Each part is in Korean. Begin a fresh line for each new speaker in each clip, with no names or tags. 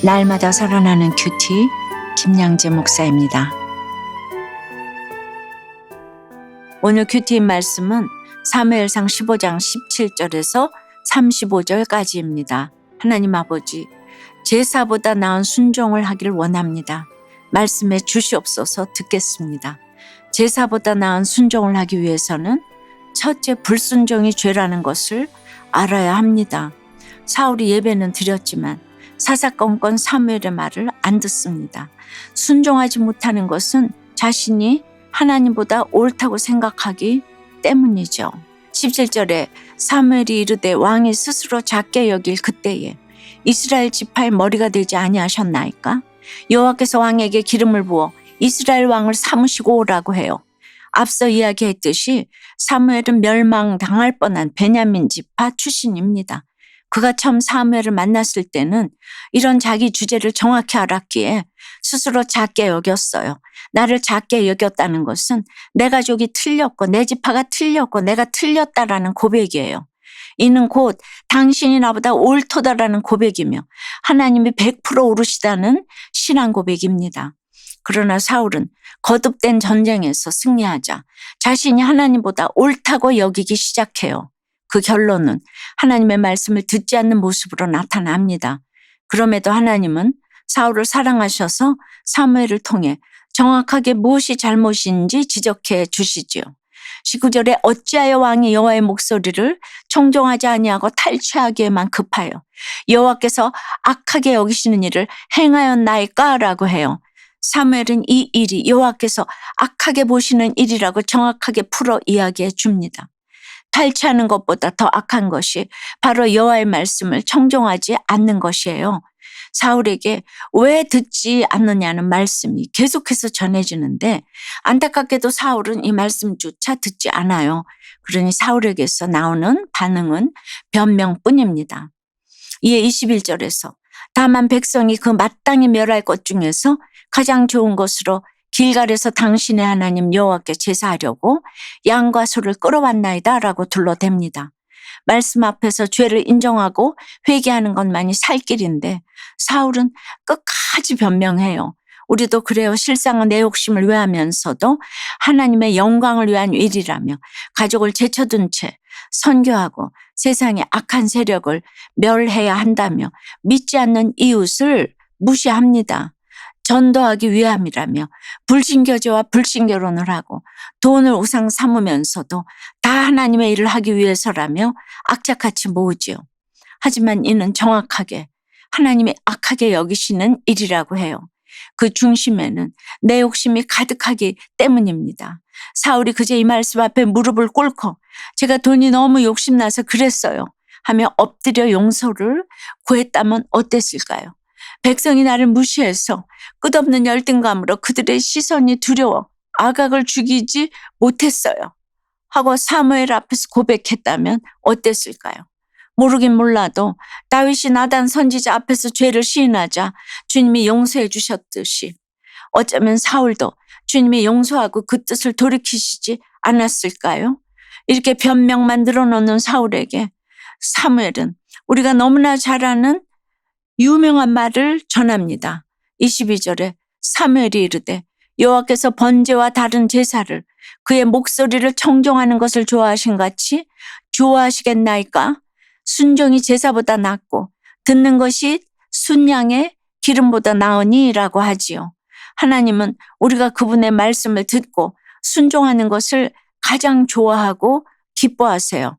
날마다 살아나는 큐티 김양재 목사입니다. 오늘 큐티 말씀은 사무엘상 15장 17절에서 35절까지입니다. 하나님 아버지, 제사보다 나은 순종을 하길 원합니다. 말씀에 주시옵소서. 듣겠습니다. 제사보다 나은 순종을 하기 위해서는 첫째, 불순종이 죄라는 것을 알아야 합니다. 사울이 예배는 드렸지만 사사건건 사무엘의 말을 안 듣습니다. 순종하지 못하는 것은 자신이 하나님보다 옳다고 생각하기 때문이죠. 17절에 사무엘이 이르되 왕이 스스로 작게 여길 그때에 이스라엘 지파의 머리가 되지 아니하셨나이까? 여호와께서 왕에게 기름을 부어 이스라엘 왕을 삼으시고 오라고 해요. 앞서 이야기했듯이 사무엘은 멸망당할 뻔한 베냐민 지파 출신입니다. 그가 처음 사무엘을 만났을 때는 이런 자기 주제를 정확히 알았기에 스스로 작게 여겼어요. 나를 작게 여겼다는 것은 내 가족이 틀렸고 내 지파가 틀렸고 내가 틀렸다라는 고백이에요. 이는 곧 당신이 나보다 옳도다라는 고백이며 하나님이 100% 옳으시다는 신앙 고백입니다. 그러나 사울은 거듭된 전쟁에서 승리하자 자신이 하나님보다 옳다고 여기기 시작해요. 그 결론은 하나님의 말씀을 듣지 않는 모습으로 나타납니다. 그럼에도 하나님은 사울을 사랑하셔서 사무엘을 통해 정확하게 무엇이 잘못인지 지적해 주시지요. 19절에 어찌하여 왕이 여호와의 목소리를 청종하지 아니하고 탈취하기에만 급하여 여호와께서 악하게 여기시는 일을 행하였나이까? 라고 해요. 사무엘은 이 일이 여호와께서 악하게 보시는 일이라고 정확하게 풀어 이야기해 줍니다. 탈취하는 것보다 더 악한 것이 바로 여호와의 말씀을 청종하지 않는 것이에요. 사울에게 왜 듣지 않느냐는 말씀이 계속해서 전해지는데 안타깝게도 사울은 이 말씀조차 듣지 않아요. 그러니 사울에게서 나오는 반응은 변명뿐입니다. 이에 21절에서 다만 백성이 그 마땅히 멸할 것 중에서 가장 좋은 것으로 길갈에서 당신의 하나님 여호와께 제사하려고 양과 소를 끌어왔나이다 라고 둘러댑니다. 말씀 앞에서 죄를 인정하고 회개하는 것만이 살 길인데 사울은 끝까지 변명해요. 우리도 그래요. 실상은 내 욕심을 위하면서도 하나님의 영광을 위한 일이라며 가족을 제쳐둔 채 선교하고 세상의 악한 세력을 멸해야 한다며 믿지 않는 이웃을 무시합니다. 전도하기 위함이라며 불신교제와 불신결혼을 하고 돈을 우상 삼으면서도 다 하나님의 일을 하기 위해서라며 악착같이 모으지요. 하지만 이는 정확하게 하나님이 악하게 여기시는 일이라고 해요. 그 중심에는 내 욕심이 가득하기 때문입니다. 사울이 그제 이 말씀 앞에 무릎을 꿇고 제가 돈이 너무 욕심나서 그랬어요 하며 엎드려 용서를 구했다면 어땠을까요? 백성이 나를 무시해서 끝없는 열등감으로 그들의 시선이 두려워 아각을 죽이지 못했어요 하고 사무엘 앞에서 고백했다면 어땠을까요? 모르긴 몰라도 다윗이 나단 선지자 앞에서 죄를 시인하자 주님이 용서해 주셨듯이 어쩌면 사울도 주님이 용서하고 그 뜻을 돌이키시지 않았을까요? 이렇게 변명만 늘어놓는 사울에게 사무엘은 우리가 너무나 잘 아는 유명한 말을 전합니다. 22절에 사무엘이 이르되 여호와께서 번제와 다른 제사를 그의 목소리를 청종하는 것을 좋아하신 같이 좋아하시겠나이까? 순종이 제사보다 낫고 듣는 것이 순양의 기름보다 나으니 라고 하지요. 하나님은 우리가 그분의 말씀을 듣고 순종하는 것을 가장 좋아하고 기뻐하세요.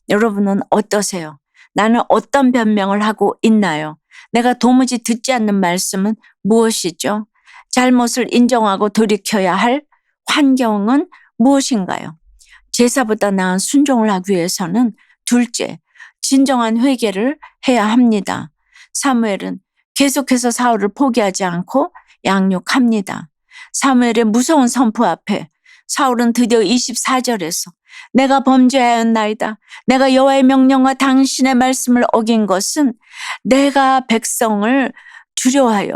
여러분은 어떠세요? 나는 어떤 변명을 하고 있나요? 내가 도무지 듣지 않는 말씀은 무엇이죠? 잘못을 인정하고 돌이켜야 할 환경은 무엇인가요? 제사보다 나은 순종을 하기 위해서는 둘째, 진정한 회개를 해야 합니다. 사무엘은 계속해서 사울을 포기하지 않고 양육합니다. 사무엘의 무서운 선포 앞에 사울은 드디어 24절에서 내가 범죄하였나이다. 내가 여호와의 명령과 당신의 말씀을 어긴 것은 내가 백성을 두려워하여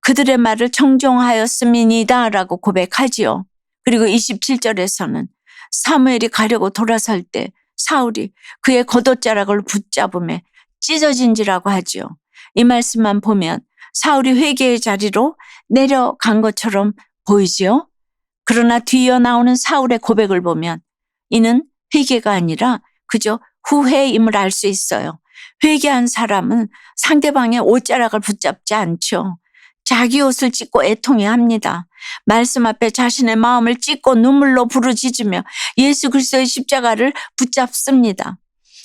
그들의 말을 청종하였음이니이다 라고 고백하지요. 그리고 27절에서는 사무엘이 가려고 돌아설 때 사울이 그의 겉옷자락을 붙잡음에 찢어진지라고 하지요. 이 말씀만 보면 사울이 회개의 자리로 내려간 것처럼 보이지요? 그러나 뒤이어 나오는 사울의 고백을 보면 이는 회개가 아니라 그저 후회임을 알 수 있어요. 회개한 사람은 상대방의 옷자락을 붙잡지 않죠. 자기 옷을 찢고 애통해합니다. 말씀 앞에 자신의 마음을 찢고 눈물로 부르짖으며 예수 그리스도의 십자가를 붙잡습니다.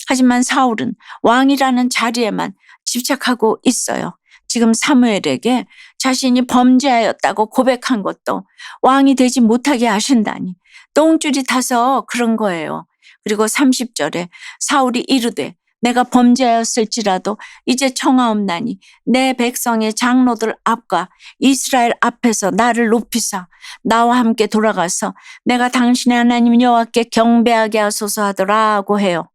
하지만 사울은 왕이라는 자리에만 집착하고 있어요. 지금 사무엘에게 자신이 범죄하였다고 고백한 것도 왕이 되지 못하게 하신다니 똥줄이 타서 그런 거예요. 그리고 30절에 사울이 이르되 내가 범죄하였을지라도 이제 청하옵나니 내 백성의 장로들 앞과 이스라엘 앞에서 나를 높이사 나와 함께 돌아가서 내가 당신의 하나님 여호와께 경배하게 하소서 하더라고 해요.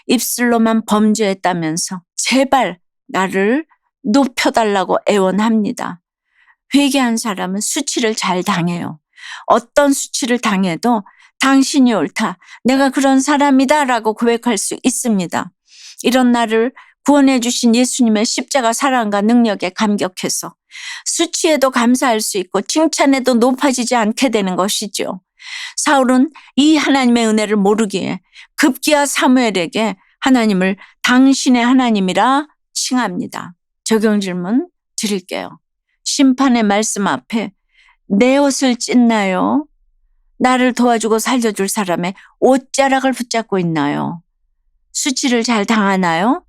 입술로만 범죄했다면서 제발 나를 높여달라고 애원합니다. 회개한 사람은 수치를 잘 당해요. 어떤 수치를 당해도 당신이 옳다, 내가 그런 사람이다 라고 고백할 수 있습니다. 이런 나를 구원해 주신 예수님의 십자가 사랑과 능력에 감격해서 수치에도 감사할 수 있고 칭찬에도 높아지지 않게 되는 것이죠. 사울은 이 하나님의 은혜를 모르기에 급기야 사무엘에게 하나님을 당신의 하나님이라 칭합니다. 적용 질문 드릴게요. 심판의 말씀 앞에 내 옷을 찢나요? 나를 도와주고 살려줄 사람의 옷자락을 붙잡고 있나요? 수치를 잘 당하나요?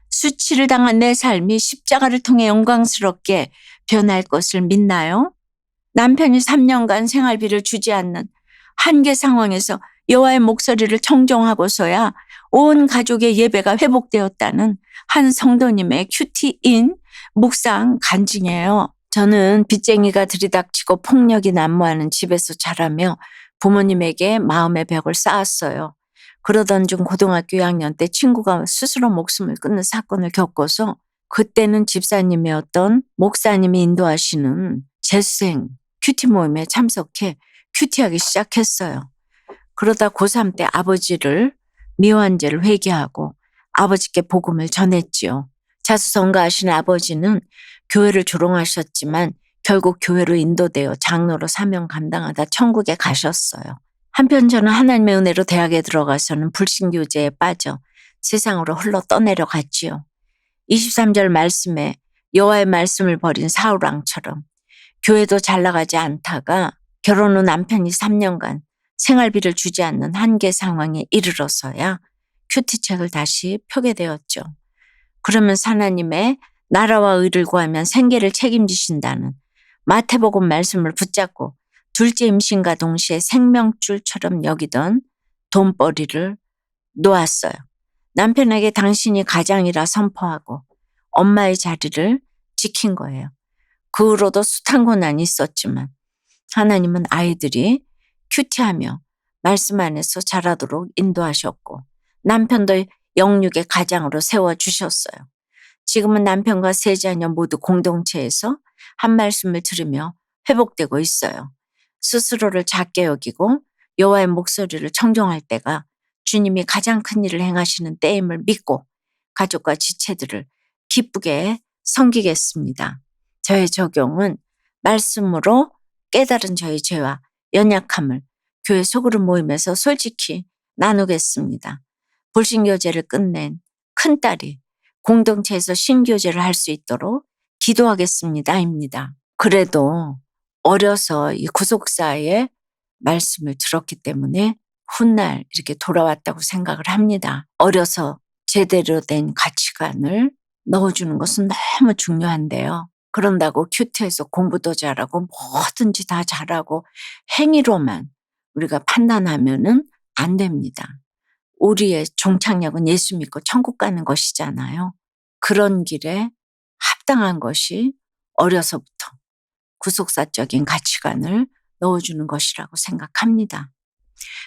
수치를 당한 내 삶이 십자가를 통해 영광스럽게 변할 것을 믿나요? 남편이 3년간 생활비를 주지 않는 한계 상황에서 여호와의 목소리를 청종하고서야 온 가족의 예배가 회복되었다는 한 성도님의 큐티인 묵상 간증이에요. 저는 빚쟁이가 들이닥치고 폭력이 난무하는 집에서 자라며 부모님에게 마음의 벽을 쌓았어요. 그러던 중 고등학교 2학년 때 친구가 스스로 목숨을 끊는 사건을 겪어서 그때는 집사님이었던 목사님이 인도하시는 재수생 큐티 모임에 참석해 큐티하기 시작했어요. 그러다 고3 때 아버지를 미워한 죄를 회개하고 아버지께 복음을 전했지요. 자수성가하신 아버지는 교회를 조롱하셨지만 결국 교회로 인도되어 장로로 사명 감당하다 천국에 가셨어요. 한편 저는 하나님의 은혜로 대학에 들어가서는 불신교제에 빠져 세상으로 흘러 떠내려갔지요. 23절 말씀에 여호와의 말씀을 버린 사울왕처럼 교회도 잘 나가지 않다가 결혼 후 남편이 3년간 생활비를 주지 않는 한계 상황에 이르러서야 큐티책을 다시 펴게 되었죠. 그러면서 하나님의 나라와 의를 구하면 생계를 책임지신다는 마태복음 말씀을 붙잡고 둘째 임신과 동시에 생명줄처럼 여기던 돈벌이를 놓았어요. 남편에게 당신이 가장이라 선포하고 엄마의 자리를 지킨 거예요. 그 후로도 숱한 고난이 있었지만 하나님은 아이들이 큐티하며 말씀 안에서 자라도록 인도하셨고 남편도 영육의 가장으로 세워주셨어요. 지금은 남편과 세 자녀 모두 공동체에서 한 말씀을 들으며 회복되고 있어요. 스스로를 작게 여기고 여호와의 목소리를 청종할 때가 주님이 가장 큰 일을 행하시는 때임을 믿고 가족과 지체들을 기쁘게 섬기겠습니다. 저의 적용은 말씀으로 깨달은 저의 죄와 연약함을 교회 소그룹 모임에서 솔직히 나누겠습니다. 불신교제를 끝낸 큰딸이 공동체에서 신교제를 할 수 있도록 기도하겠습니다입니다. 그래도 어려서 이 구속사의 말씀을 들었기 때문에 훗날 이렇게 돌아왔다고 생각을 합니다. 어려서 제대로 된 가치관을 넣어주는 것은 너무 중요한데요. 그런다고 큐티에서 공부도 잘하고 뭐든지 다 잘하고 행위로만 우리가 판단하면은 안 됩니다. 우리의 종착역은 예수 믿고 천국 가는 것이잖아요. 그런 길에 합당한 것이 어려서부터 구속사적인 가치관을 넣어주는 것이라고 생각합니다.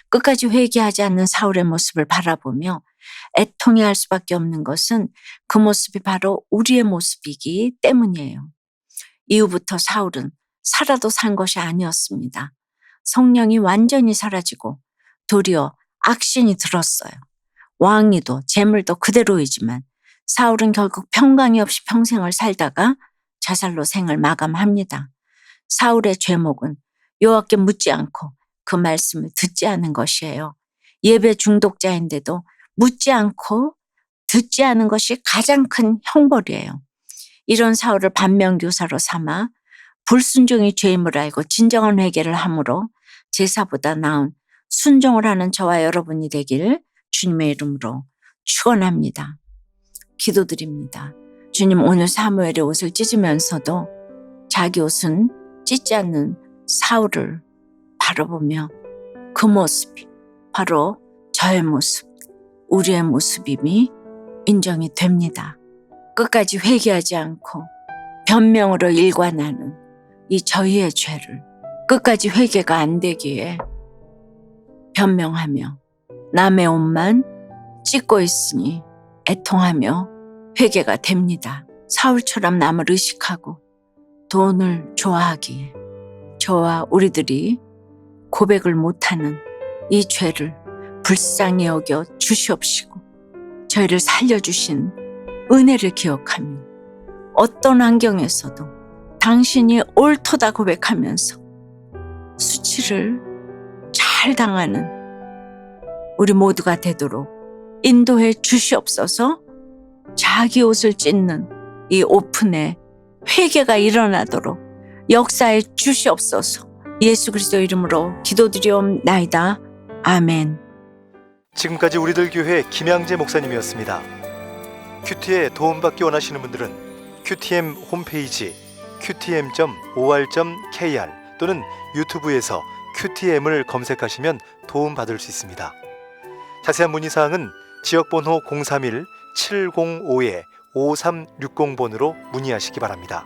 끝까지 회개하지 않는 사울의 모습을 바라보며 애통해할 수밖에 없는 것은 그 모습이 바로 우리의 모습이기 때문이에요. 이후부터 사울은 살아도 산 것이 아니었습니다. 성령이 완전히 사라지고 도리어 악신이 들었어요. 왕위도 재물도 그대로이지만 사울은 결국 평강이 없이 평생을 살다가 자살로 생을 마감합니다. 사울의 죄목은 여호와께 묻지 않고 그 말씀을 듣지 않은 것이에요. 예배 중독자인데도 묻지 않고 듣지 않은 것이 가장 큰 형벌이에요. 이런 사울을 반면교사로 삼아 불순종이 죄임을 알고 진정한 회개를 함으로 제사보다 나은 순종을 하는 저와 여러분이 되길 주님의 이름으로 축원합니다. 기도드립니다. 주님, 오늘 사무엘의 옷을 찢으면서도 자기 옷은 찢지 않는 사울을 바라보며 그 모습이 바로 저의 모습, 우리의 모습임이 인정이 됩니다. 끝까지 회개하지 않고 변명으로 일관하는 이 저희의 죄를 끝까지 회개가 안 되기에 변명하며 남의 옷만 찢고 있으니 애통하며 회개가 됩니다. 사울처럼 남을 의식하고 돈을 좋아하기에 저와 우리들이 고백을 못하는 이 죄를 불쌍히 여겨 주시옵시고 저희를 살려주신 은혜를 기억하며 어떤 환경에서도 당신이 옳도다 고백하면서 수치를 잘 당하는 우리 모두가 되도록 인도해 주시옵소서. 자기 옷을 찢는 이 오픈에 회개가 일어나도록 역사해 주시옵소서. 예수 그리스도 이름으로 기도드리옵나이다. 아멘.
지금까지 우리들 교회 김양재 목사님이었습니다. 큐티에 도움받기 원하시는 분들은 QTM 홈페이지 qtm.or.kr 또는 유튜브에서 QTM을 검색하시면 도움받을 수 있습니다. 자세한 문의사항은 지역번호 031-705-5360번으로 문의하시기 바랍니다.